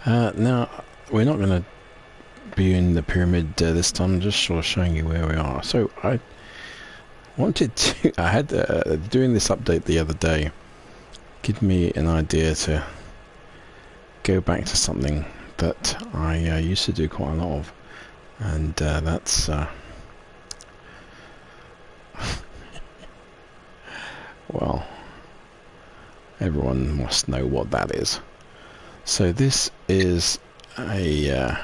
Now, we're not going to be in the pyramid this time, just sort of showing you where we are. So I wanted to, I had, doing this update the other day, give me an idea to go back to something that I used to do quite a lot of, and that's, well, everyone must know what that is. So this is a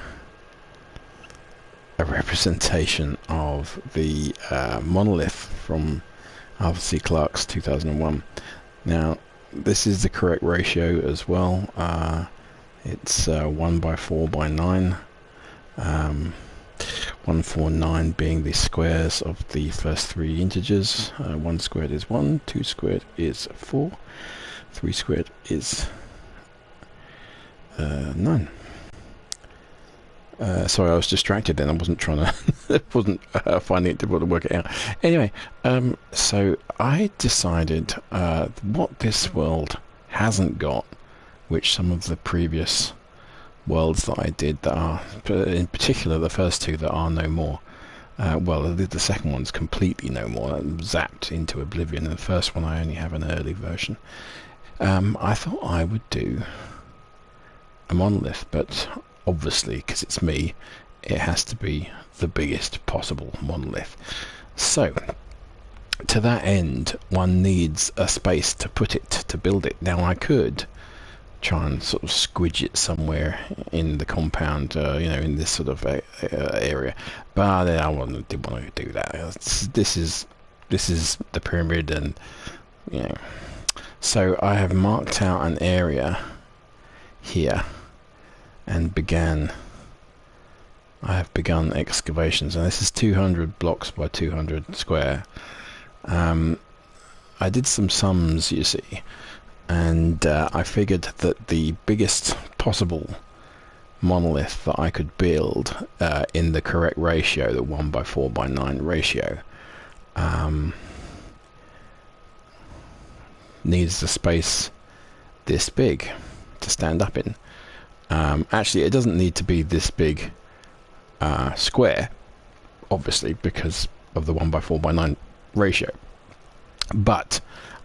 representation of the monolith from Arthur C. Clarke's 2001. Now, this is the correct ratio as well. It's 1 by 4 by 9. 149 being the squares of the first three integers. 1 squared is 1, 2 squared is 4, 3 squared is 9. Sorry, I was distracted then. I wasn't trying to, wasn't finding it difficult to work it out. Anyway, so I decided what this world hasn't got, which some of the previous worlds that I did that are, in particular the first two that are no more, well, the second one's completely no more, zapped into oblivion, and the first one I only have an early version. I thought I would do a monolith, but obviously, because it's me, it has to be the biggest possible monolith. So, to that end, one needs a space to put it, to build it. Now, I could try and sort of squidge it somewhere in the compound, you know, in this sort of area, but I didn't want to do that. This is the pyramid, and you know, so I have marked out an area here and I have begun excavations, and this is 200 blocks by 200 square. I did some sums, you see, and I figured that the biggest possible monolith that I could build in the correct ratio, the 1 by 4 by 9 ratio, needs a space this big to stand up in. Actually, it doesn't need to be this big square, obviously, because of the 1 by 4 by 9 ratio, but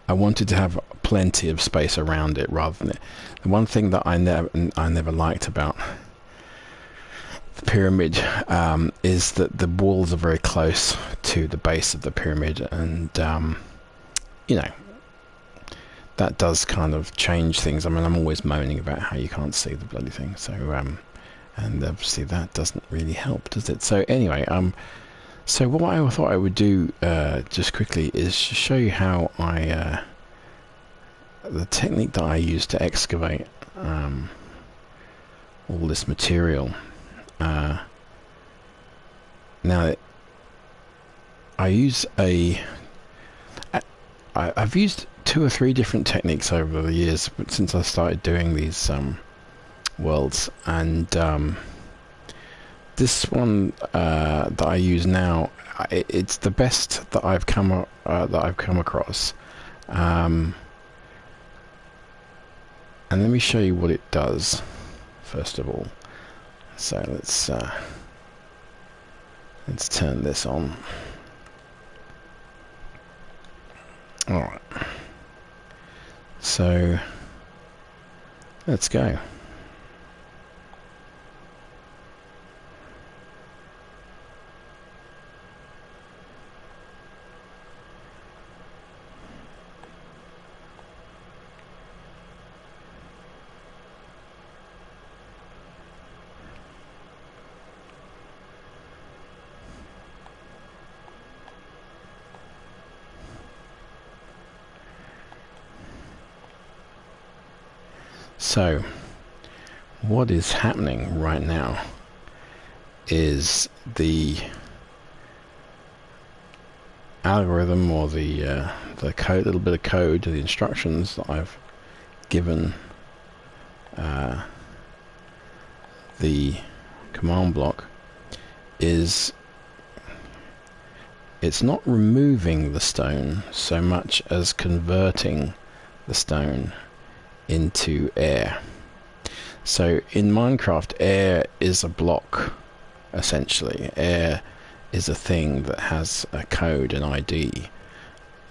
I wanted to have plenty of space around it rather than it. The one thing that I never liked about the pyramid is that the walls are very close to the base of the pyramid, and you know, that does kind of change things. I mean, I'm always moaning about how you can't see the bloody thing, so and obviously that doesn't really help, does it? So anyway, so what I thought I would do just quickly is show you how I the technique that I use to excavate all this material. Now I use I've used 2 or 3 different techniques over the years since I started doing these worlds, and this one that I use now, it's the best that I've come across. And let me show you what it does first of all. So let's turn this on. All right. So let's go. So, what is happening right now is the algorithm, or the code, little bit of code, the instructions that I've given the command block, is it's not removing the stone so much as converting the stone into air. So in Minecraft, air is a block, essentially. Air is a thing that has a code, an ID,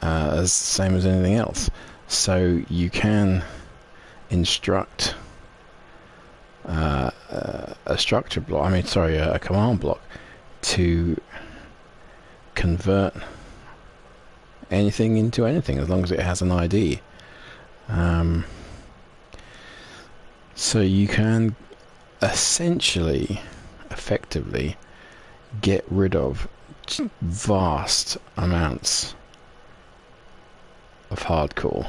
as same as anything else. So you can instruct a structure block, a command block to convert anything into anything as long as it has an ID. So you can effectively get rid of vast amounts of hardcore.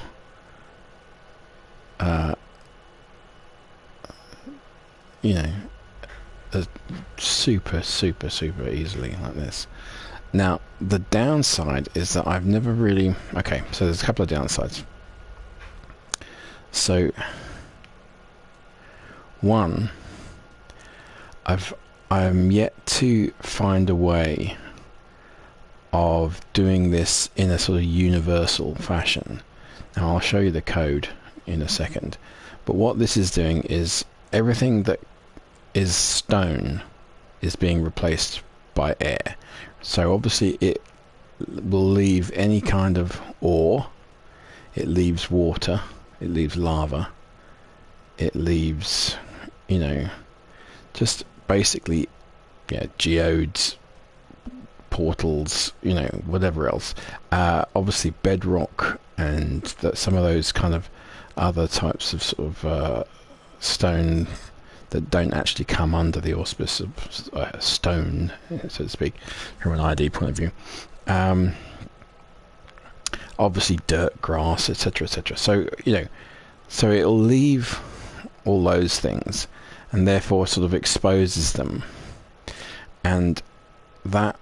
Super easily like this. Now, the downside is that I've never really... Okay, so there's a couple of downsides. So, one, I'm yet to find a way of doing this in a sort of universal fashion. Now, I'll show you the code in a second. But what this is doing is everything that is stone is being replaced by air. So obviously it will leave any kind of ore, it leaves water, it leaves lava, it leaves, just basically, geodes, portals, whatever else. Obviously bedrock and some of those kind of other types of sort of stone that don't actually come under the auspice of stone, so to speak, from an ID point of view. Obviously dirt, grass, etc., etc. So, so it'll leave all those things and therefore sort of exposes them. And that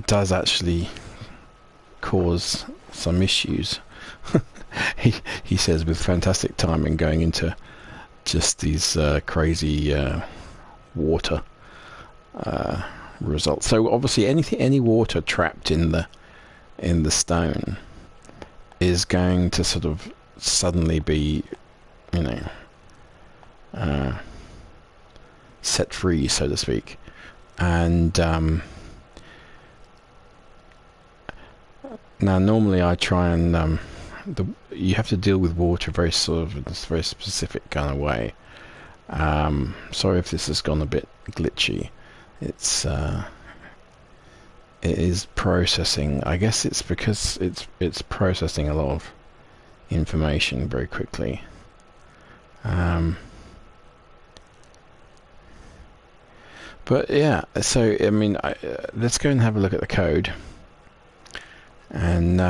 does actually cause some issues. He says with fantastic timing going into just these crazy water results. So obviously any water trapped in the stone is going to sort of suddenly be set free, so to speak. And now normally I try and you have to deal with water very sort of in this very specific kind of way. Sorry if this has gone a bit glitchy. It is processing. I guess it's because it's processing a lot of information very quickly. But yeah, so I mean, let's go and have a look at the code, and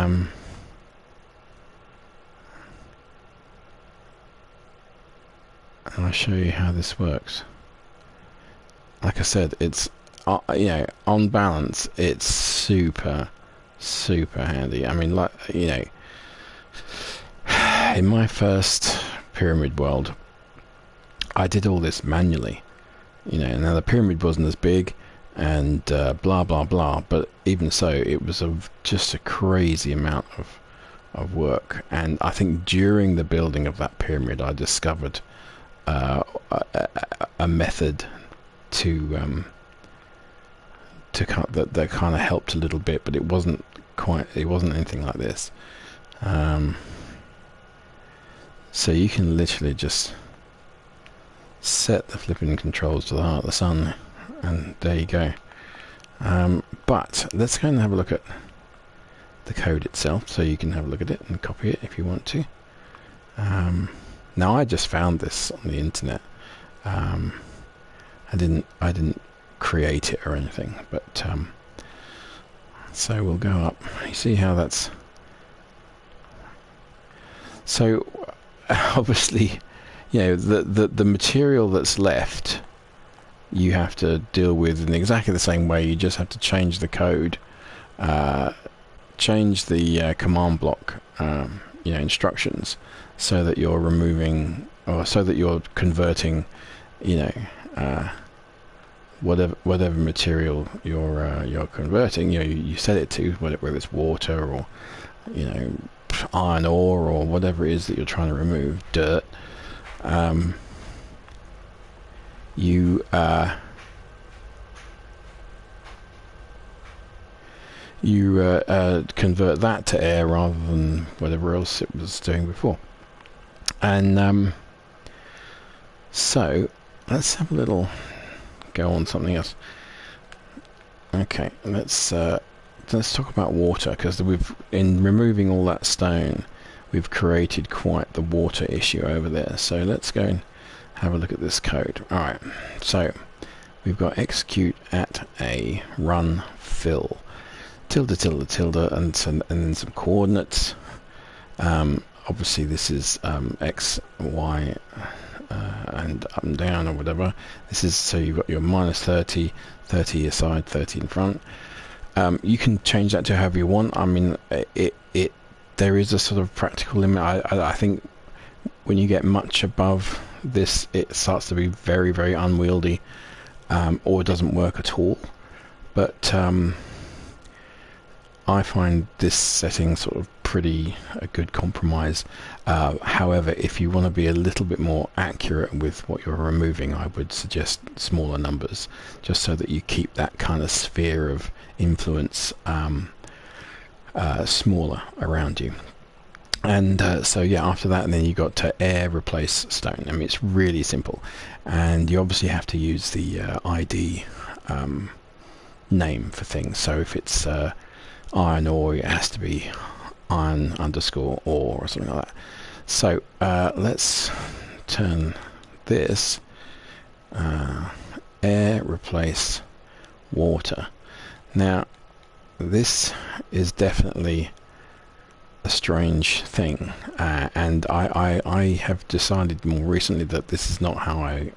I'll show you how this works. Like I said, it's on balance, it's super handy. I mean, like in my first pyramid world, I did all this manually. Now the pyramid wasn't as big, and blah blah blah. But even so, it was just a crazy amount of work. And I think during the building of that pyramid, I discovered a method that kind of helped a little bit, but it wasn't anything like this. So you can literally just set the flipping controls to the heart of the sun, and there you go. But let's go and have a look at the code itself, so you can have a look at it and copy it if you want to. Now I just found this on the internet. I didn't create it or anything, but so we'll go up. You see how that's so obviously, the material that's left you have to deal with in exactly the same way. You just have to change the code, change the command block instructions, so that you're removing, or so that you're converting whatever material you're converting. You set it to whether it's water or iron ore or whatever it is that you're trying to remove, dirt. you convert that to air rather than whatever else it was doing before. And so let's have a little go on something else. Okay, let's talk about water, because in removing all that stone, we've created quite the water issue over there. So let's go and have a look at this code. All right, so we've got execute at a run fill tilde tilde tilde and then some coordinates. Obviously this is x, y, and up and down or whatever. This is, so you've got your minus 30, 30 aside, 30 in front. You can change that to however you want. I mean, there is a sort of practical limit. I think when you get much above this, it starts to be very, very unwieldy, or doesn't work at all. But I find this setting sort of a good compromise. However, if you want to be a little bit more accurate with what you're removing, I would suggest smaller numbers, just so that you keep that kind of sphere of influence smaller around you. And so yeah, after that, and then you got to air replace stone. I mean, it's really simple, and you obviously have to use the ID name for things. So if it's iron ore, it has to be iron underscore ore or something like that. So let's turn this air replace water. Now this is definitely a strange thing, and I have decided more recently that this is not how I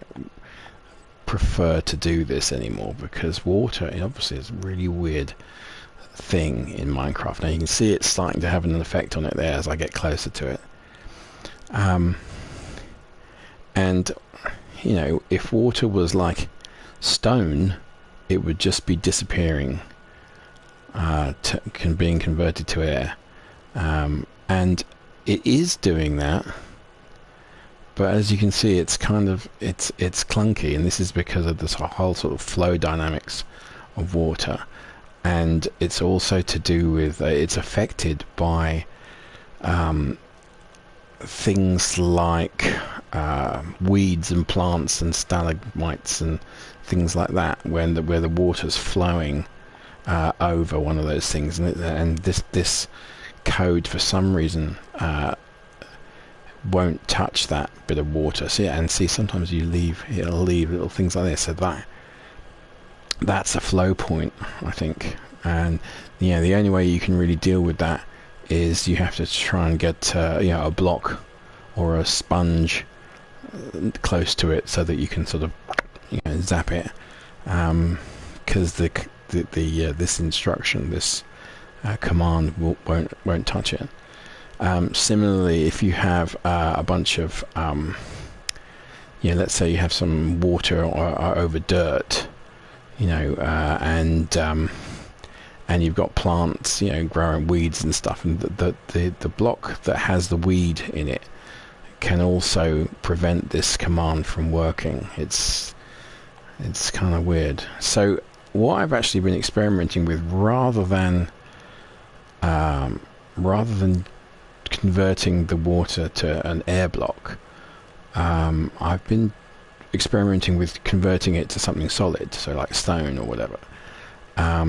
prefer to do this anymore, because water, it obviously is a really weird thing in Minecraft. Now you can see it's starting to have an effect on it there as I get closer to it. And you know, if water was like stone, it would just be disappearing, being converted to air, and it is doing that. But as you can see, it's kind of it's clunky, and this is because of this whole sort of flow dynamics of water. And it's also to do with it's affected by things like weeds and plants and stalagmites and things like that, where the water's flowing over one of those things, and this code for some reason won't touch that bit of water. So yeah, and see, sometimes it'll leave little things like this. So that's a flow point, I think. And yeah, the only way you can really deal with that is you have to try and get a block or a sponge close to it, so that you can sort of zap it, because this instruction, this command won't touch it. Similarly, if you have a bunch of let's say you have some water or over dirt, and you've got plants, growing weeds and stuff, and the block that has the weed in it can also prevent this command from working. It's kind of weird. So what I've actually been experimenting with, rather than converting the water to an air block, I've been experimenting with converting it to something solid, so like stone or whatever. I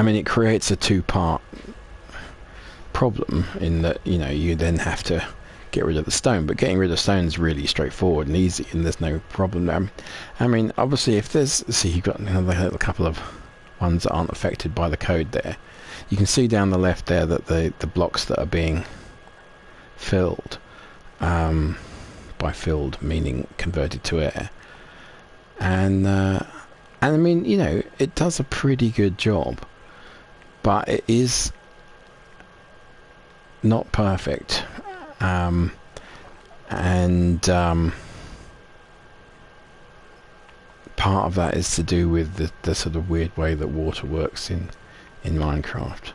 mean, it creates a two-part problem in that you then have to get rid of the stone, but getting rid of stone is really straightforward and easy, and there's no problem there. I mean, obviously, if there's, see, you've got a couple of ones that aren't affected by the code there. You can see down the left there that the blocks that are being filled, by filled meaning converted to air, and I mean, it does a pretty good job, but it is not perfect, and part of that is to do with the sort of weird way that water works in Minecraft.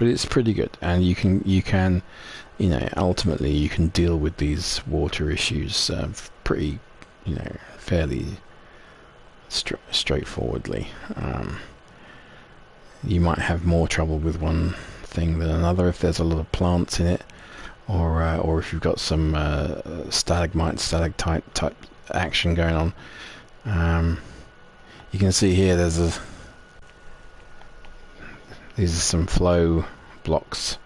but it's pretty good, and you can ultimately you can deal with these water issues pretty, fairly straightforwardly. You might have more trouble with one thing than another if there's a lot of plants in it, or if you've got some stalagmite type action going on. You can see here these are some flow blocks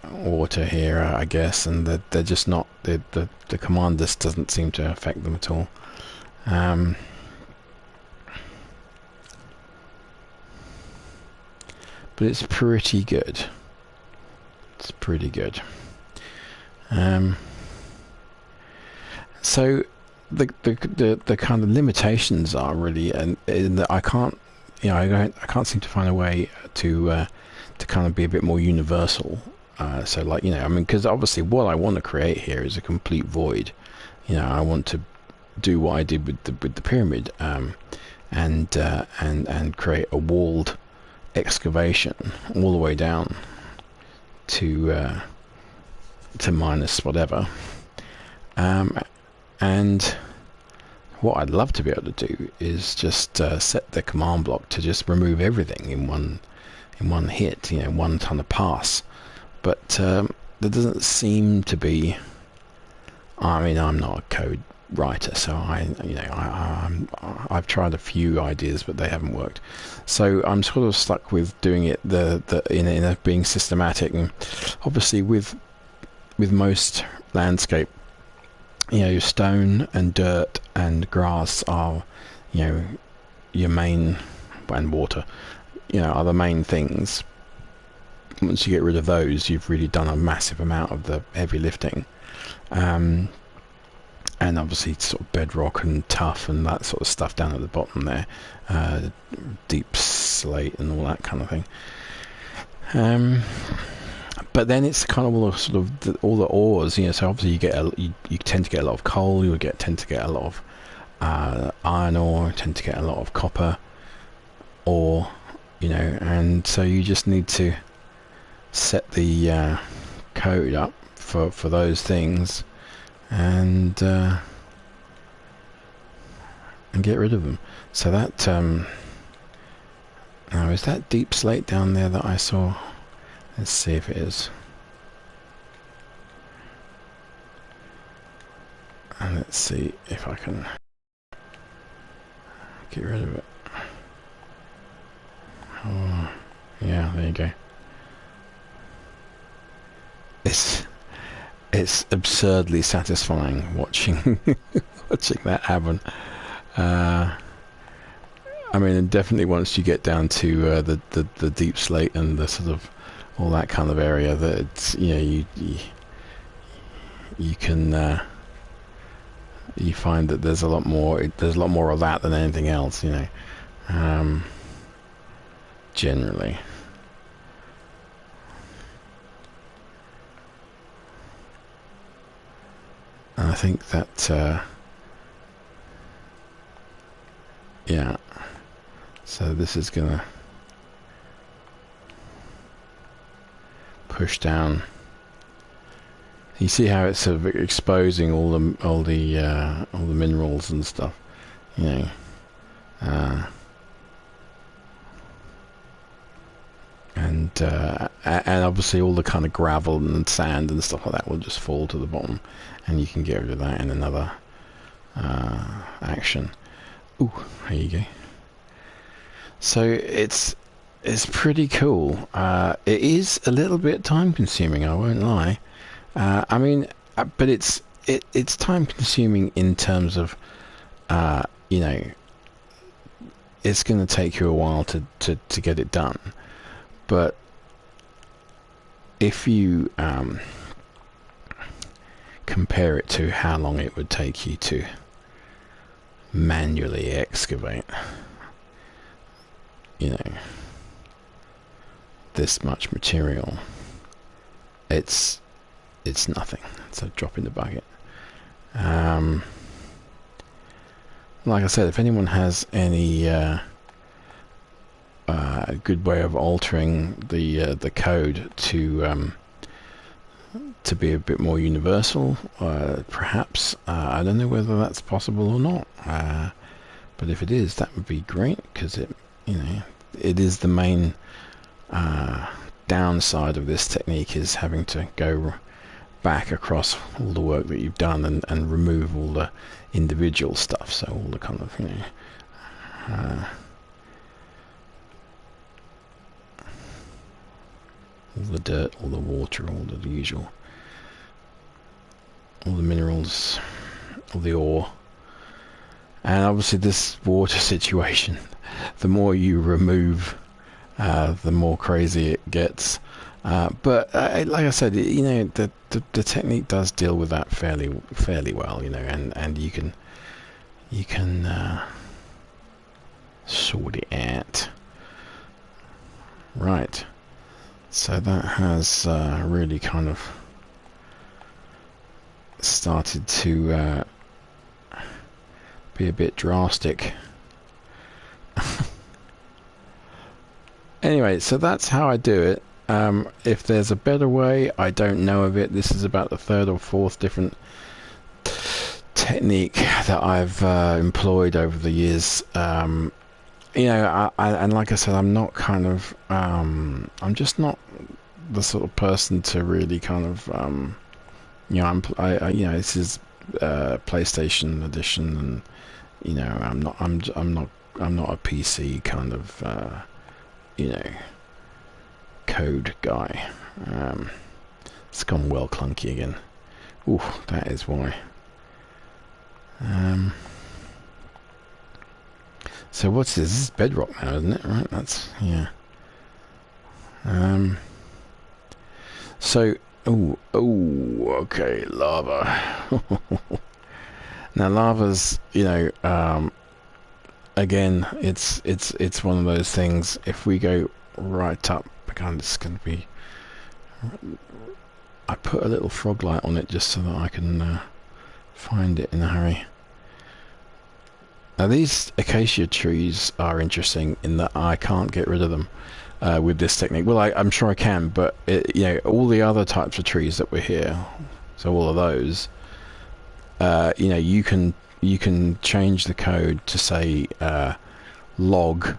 water here, I guess, and they're just not, the command just doesn't seem to affect them at all. But it's pretty good. It's pretty good. So the kind of limitations are really, and that I can't seem to find a way to kind of be a bit more universal. So like, because obviously what I want to create here is a complete void. I want to do what I did with the pyramid, and create a walled excavation all the way down to minus whatever. And what I'd love to be able to do is just set the command block to just remove everything in one hit, one kind of pass. But there doesn't seem to be. I mean, I'm not a code writer, so I've tried a few ideas, but they haven't worked. So I'm sort of stuck with doing it in a being systematic, and obviously with most landscape, stone and dirt and grass are, your main, and water, are the main things. Once you get rid of those, you've really done a massive amount of the heavy lifting. And obviously sort of bedrock and tuff and that sort of stuff down at the bottom there, deep slate and all that kind of thing. But then it's kind of all the sort of all the ores, so obviously you tend to get a lot of coal, tend to get a lot of iron ore, tend to get a lot of copper ore, and so you just need to set the code up for those things, and get rid of them. So that now, is that deep slate down there that I saw? Let's see if it is. And let's see if I can get rid of it. Oh, yeah, there you go. It's absurdly satisfying watching that happen. I mean, and definitely once you get down to the deep slate and the sort of all that kind of area, that it's, you can you find that there's a lot more of that than anything else, generally. And I think that yeah, so this is gonna push down. You see how it's sort of exposing all the minerals and stuff, and obviously all the kind of gravel and sand and stuff like that will just fall to the bottom, and you can get rid of that in another action. Ooh, there you go. So it's pretty cool. It is a little bit time consuming, I won't lie. I mean, but it's time consuming in terms of it's going to take you a while to get it done. But if you compare it to how long it would take you to manually excavate, this much material, it's nothing. It's a drop in the bucket. Like I said, if anyone has any a good way of altering the code to be a bit more universal, perhaps. I don't know whether that's possible or not, but if it is, that would be great, because it is the main downside of this technique, is having to go back across all the work that you've done and remove all the individual stuff, so all the kind of all the dirt, all the water, all the usual, all the minerals, all the ore. And obviously this water situation, the more you remove, the more crazy it gets. But like I said, the technique does deal with that fairly well, and you can sort it out. Right. So that has really kind of started to be a bit drastic. Anyway, so that's how I do it. If there's a better way, I don't know of it. This is about the third or fourth different technique that I've employed over the years. And like I said, I'm not kind of, I'm just not the sort of person to really kind of, this is PlayStation edition, and I'm not a PC kind of, code guy. It's gone well clunky again. Ooh, that is why. So what's this? This is bedrock now, isn't it? Right, that's, yeah. So, okay, lava. Now lava's, again, it's one of those things. If we go right up, again, it's going to be, I put a little frog light on it just so that I can find it in a hurry. Now these acacia trees are interesting in that I can't get rid of them with this technique. Well, I'm sure I can, but all the other types of trees that were here, so all of those, you can change the code to say log,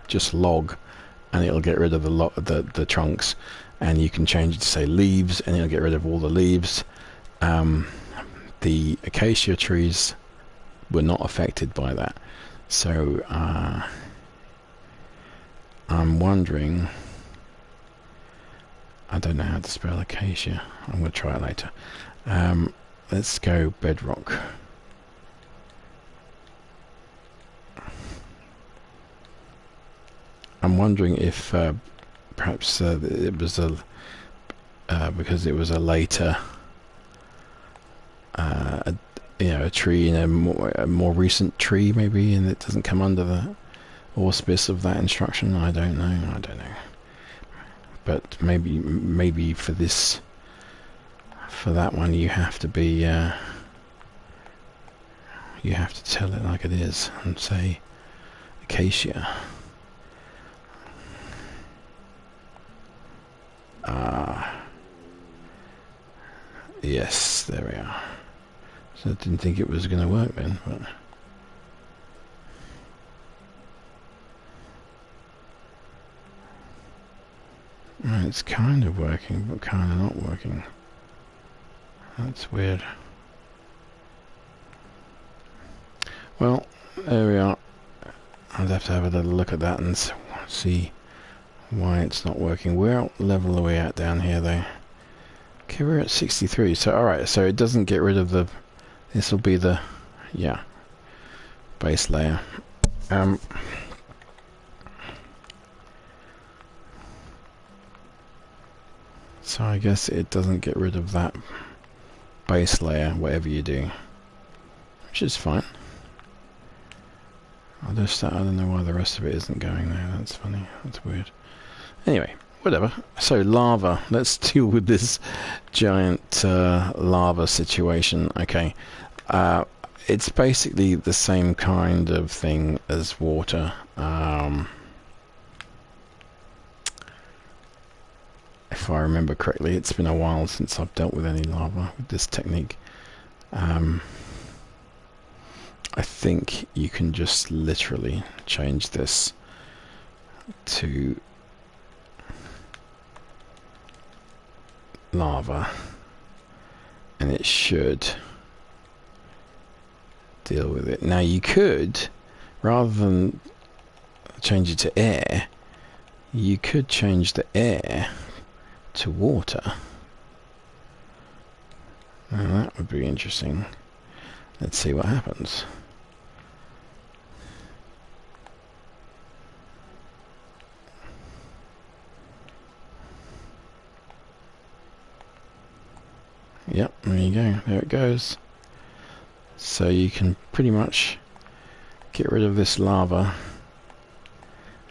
just log, and it'll get rid of the trunks, and you can change it to say leaves, and it'll get rid of all the leaves. The acacia trees were not affected by that, so I'm wondering, I don't know how to spell acacia. I'm going to try it later. Let's go bedrock. I'm wondering if perhaps it was because it was a later a tree, a more recent tree maybe, and it doesn't come under the auspice of that instruction. I don't know. But maybe for that one you have to be you have to tell it like it is and say acacia. Yes, there we are. So I didn't think it was going to work then, but right, it's kind of working, but kind of not working. That's weird. Well, there we are. I'd have to have a little look at that and see why it's not working. Where level are we at down here though? Okay, we're at 63, so alright, so it doesn't get rid of the, this will be the, yeah, base layer. So I guess it doesn't get rid of that base layer, whatever you do, which is fine. I don't know why the rest of it isn't going there. That's funny. That's weird. Anyway, whatever. So lava. Let's deal with this giant lava situation. Okay. It's basically the same kind of thing as water. if I remember correctly. It's been a while since I've dealt with any lava with this technique. I think you can just literally change this to lava, and it should deal with it. Now you could, rather than change it to air, you could change the air to water. Now that would be interesting. Let's see what happens. Yep, there you go. There it goes. So you can pretty much get rid of this lava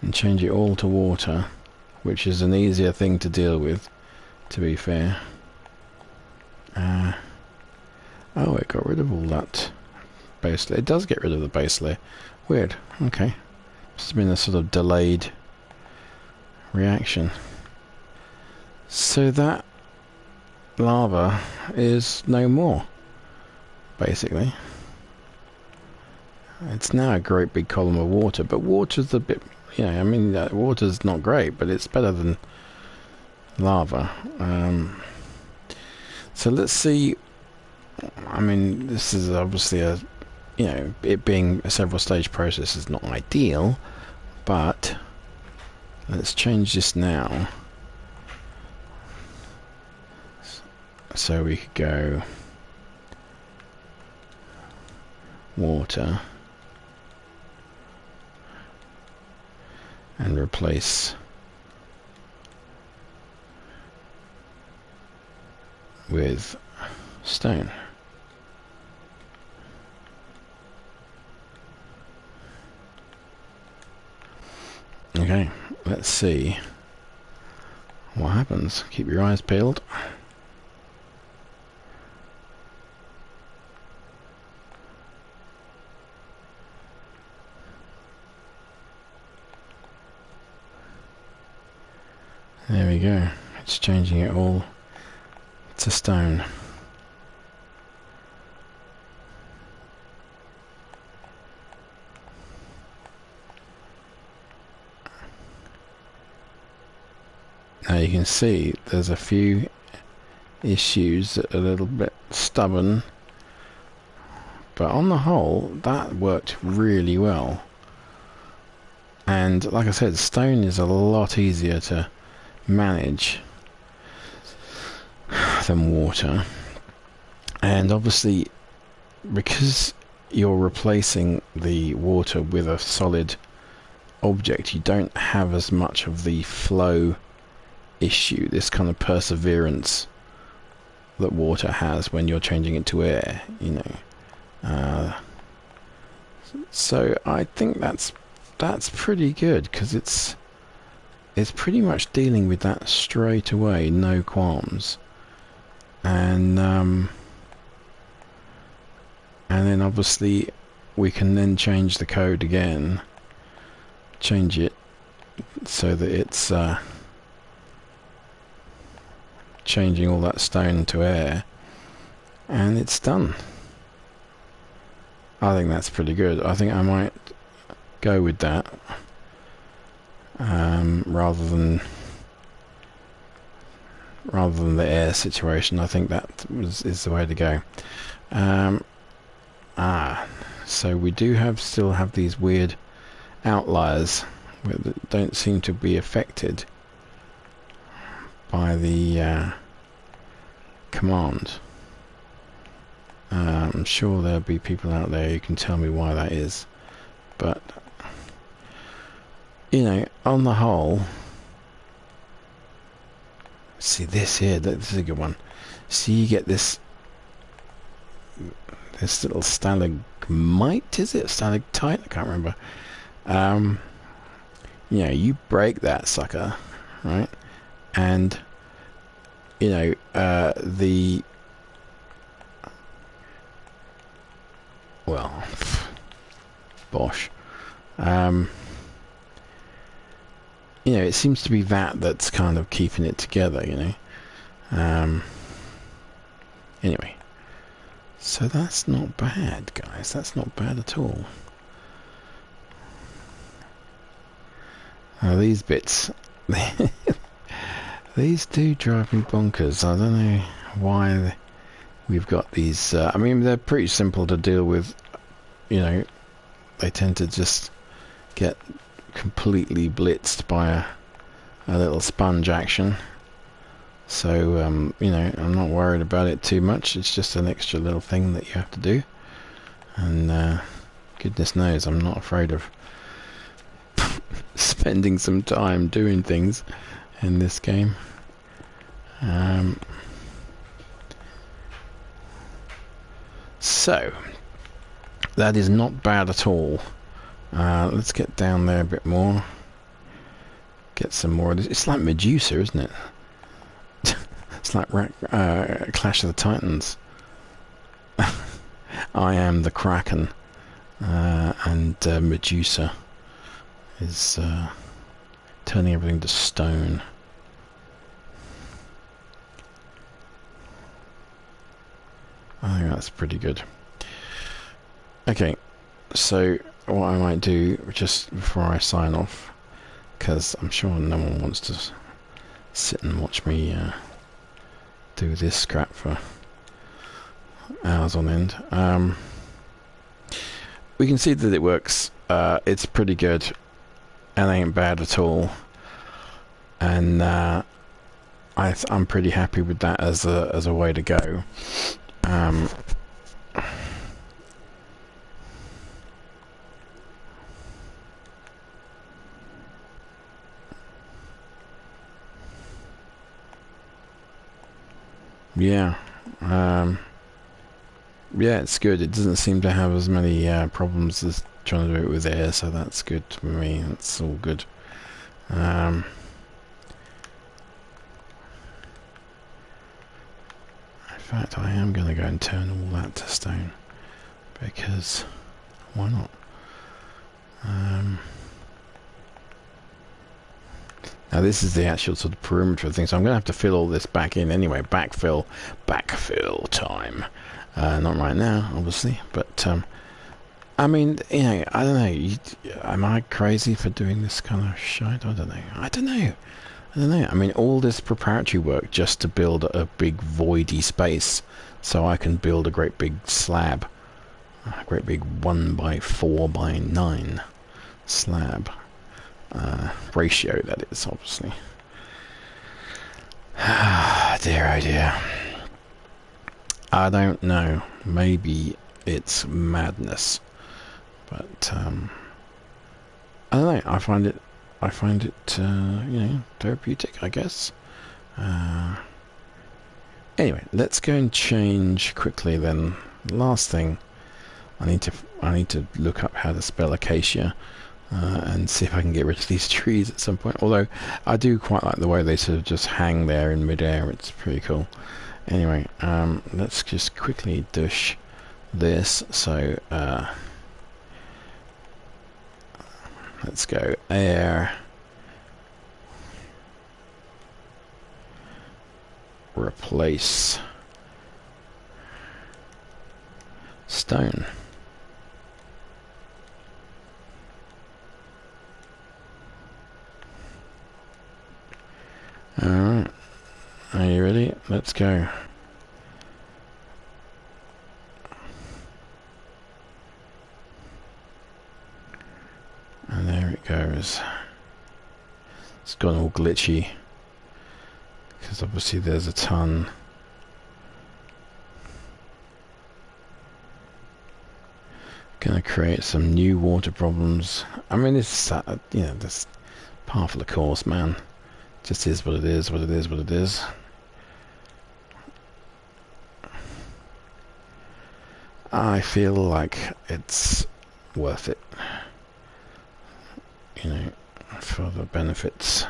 and change it all to water, which is an easier thing to deal with, to be fair. Oh, it got rid of all that base layer. It does get rid of the base layer. Weird. Okay. Must have been a sort of delayed reaction. So that lava is no more, basically. It's now a great big column of water, but water's a bit, you know, I mean, water's not great, but it's better than lava. So let's see. I mean, this is obviously a, you know, it being a several stage process is not ideal, but let's change this now. So we could go water and replace with stone. Okay, let's see what happens. Keep your eyes peeled. There we go. It's changing it all to stone. Now you can see there's a few issues that are a little bit stubborn, but on the whole that worked really well. And like I said, stone is a lot easier to manage than water, and obviously because you're replacing the water with a solid object, you don't have as much of the flow issue, this kind of perseverance that water has when you're changing it to air, you know. So I think that's pretty good, because it's pretty much dealing with that straight away, no qualms. And then obviously we can then change the code again, change it so that it's changing all that stone to air, and it's done. I think that's pretty good. I think I might go with that rather than the air situation. I think that is the way to go. So we do still have these weird outliers that don't seem to be affected by the command. I'm sure there'll be people out there who can tell me why that is, but you know, on the whole, see this here, this is a good one. See, you get this little stalagmite, is it? Stalactite? I can't remember. You know, you break that sucker, right? And you know, bosh. you know, it seems to be that's kind of keeping it together, you know. Anyway, so that's not bad, guys. That's not bad at all. Now these bits, these do drive me bonkers. I don't know why we've got these. I mean, they're pretty simple to deal with. You know, they tend to just get completely blitzed by a little sponge action. So, you know, I'm not worried about it too much. It's just an extra little thing that you have to do. And goodness knows, I'm not afraid of spending some time doing things in this game. So, that is not bad at all. Let's get down there a bit more. Get some more of this. It's like Medusa, isn't it? It's like Clash of the Titans. I am the Kraken, and Medusa is turning everything to stone. I think that's pretty good. Okay, so what I might do just before I sign off, because I'm sure no one wants to sit and watch me do this crap for hours on end. We can see that it works. It's pretty good and ain't bad at all, and I'm pretty happy with that as a way to go. Yeah, yeah, it's good. It doesn't seem to have as many problems as trying to do it with air, so that's good for me. That's all good. In fact, I am going to go and turn all that to stone, because why not? Now this is the actual sort of perimeter thing, so I'm going to have to fill all this back in anyway. Backfill time. Not right now, obviously, but I mean, you know, I don't know. Am I crazy for doing this kind of shit? I don't know. I mean, all this preparatory work just to build a big voidy space, so I can build a great big slab, a great big 1x4x9 slab. Ratio, that is, obviously. Dear oh dear. I don't know. Maybe it's madness, but I don't know. I find it you know, therapeutic, I guess. Anyway, let's go and change quickly then. Last thing, I need to look up how to spell acacia. And see if I can get rid of these trees at some point. Although I do quite like the way they sort of just hang there in midair. It's pretty cool. Anyway, let's just quickly dish this. So let's go air, replace stone. Alright, are you ready? Let's go. And there it goes. It's gone all glitchy, because obviously there's a ton. Gonna create some new water problems. I mean, it's you know, this par for the course, man. Just is what it is, what it is, what it is. I feel like it's worth it, you know, for the benefits.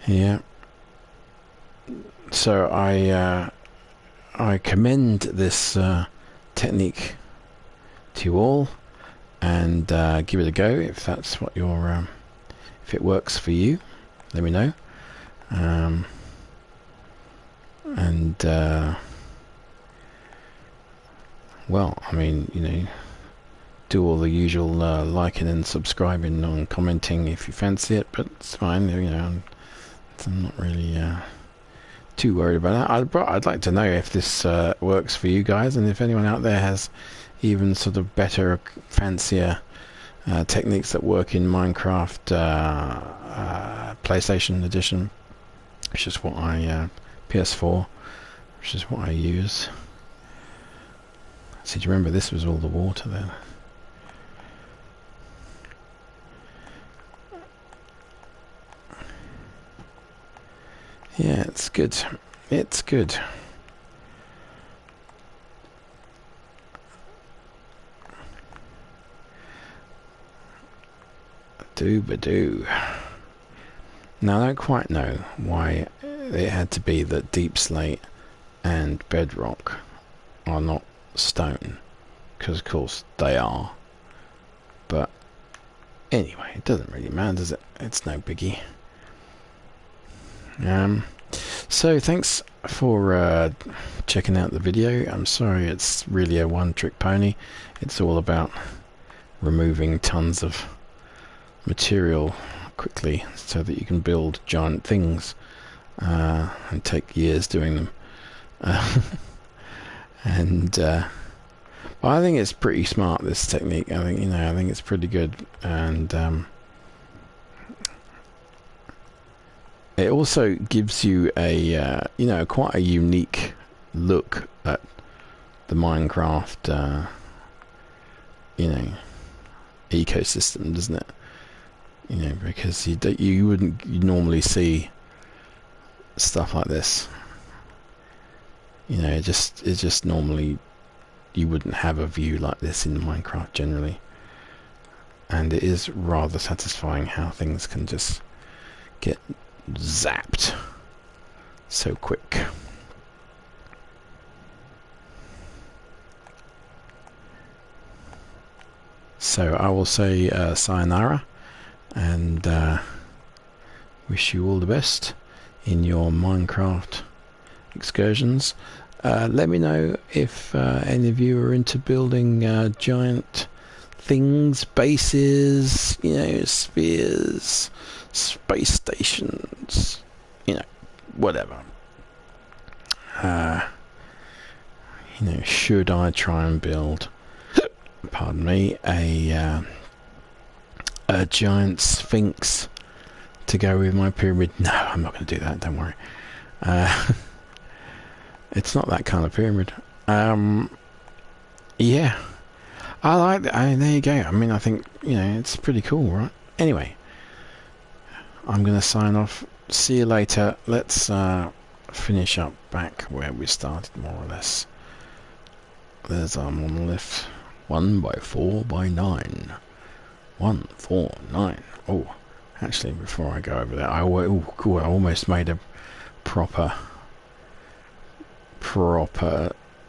Yeah. So I commend this technique to you all, and give it a go if that's what your if it works for you. Let me know. And well, I mean, you know, do all the usual liking and subscribing and commenting if you fancy it, but it's fine. You know, I'm not really too worried about that. I'd like to know if this works for you guys, and if anyone out there has even sort of better, fancier techniques that work in Minecraft PlayStation Edition, which is what I PS4, which is what I use. So do you remember this was all the water there? Yeah, it's good. It's good. Doo-ba-doo. Now I don't quite know why it had to be that deep slate and bedrock are not stone, because of course they are. But anyway, it doesn't really matter, does it? It's no biggie. So thanks for checking out the video. I'm sorry it's really a one-trick pony. It's all about removing tons of material quickly so that you can build giant things, and take years doing them. But I think it's pretty smart, this technique. I think it's pretty good, and it also gives you a quite a unique look at the Minecraft ecosystem, doesn't it? Because you wouldn't normally see stuff like this. It just normally you wouldn't have a view like this in Minecraft generally, and it is rather satisfying how things can just get zapped so quick. So I will say sayonara, and wish you all the best in your Minecraft excursions. Let me know if any of you are into building giant things, bases, spheres, space stations, whatever. Should I try and build, pardon me, a giant sphinx to go with my pyramid? No, I'm not going to do that, don't worry. It's not that kind of pyramid. Yeah, I like that. There you go. I think it's pretty cool, right? Anyway, I'm gonna sign off. See you later. Let's finish up back where we started, more or less. There's our monolith. 1 by 4 by 9. 1, 4, 9. Oh, actually, before I go over there, I almost made a proper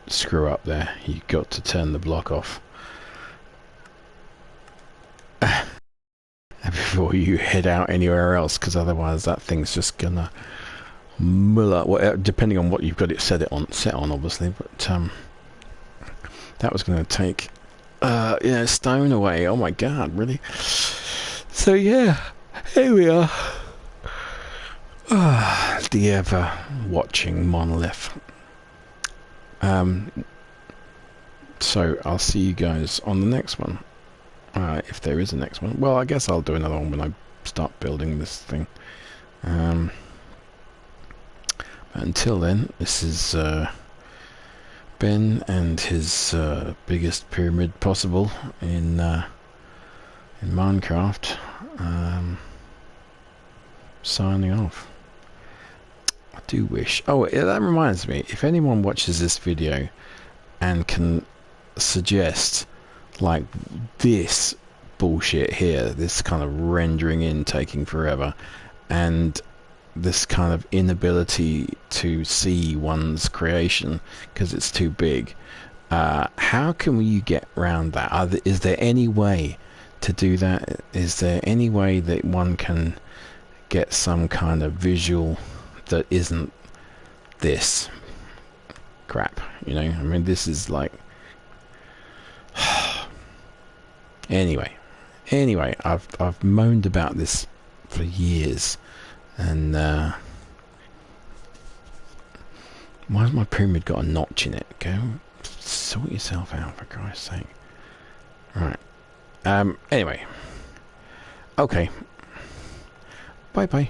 screw up there. You got to turn the block off before you head out anywhere else, because otherwise that thing's just gonna mull up. Well, depending on what you've got it set on, obviously. But that was going to take stone away. Oh my god, really? So yeah, here we are. The ever watching monolith. So I'll see you guys on the next one, if there is a next one. Well, I guess I'll do another one when I start building this thing. But until then, this is Ben and his biggest pyramid possible in Minecraft, signing off. I do wish... Oh, that reminds me, if anyone watches this video and can suggest like this bullshit here, this kind of rendering in taking forever, and this kind of inability to see one's creation because it's too big. How can you get around that? Is there any way to do that? Is there any way that one can get some kind of visual that isn't this crap? You know, I mean, this is like... Anyway, I've moaned about this for years, and why's my pyramid got a notch in it? Go sort yourself out, for Christ's sake. Right. Anyway. Okay. Bye bye.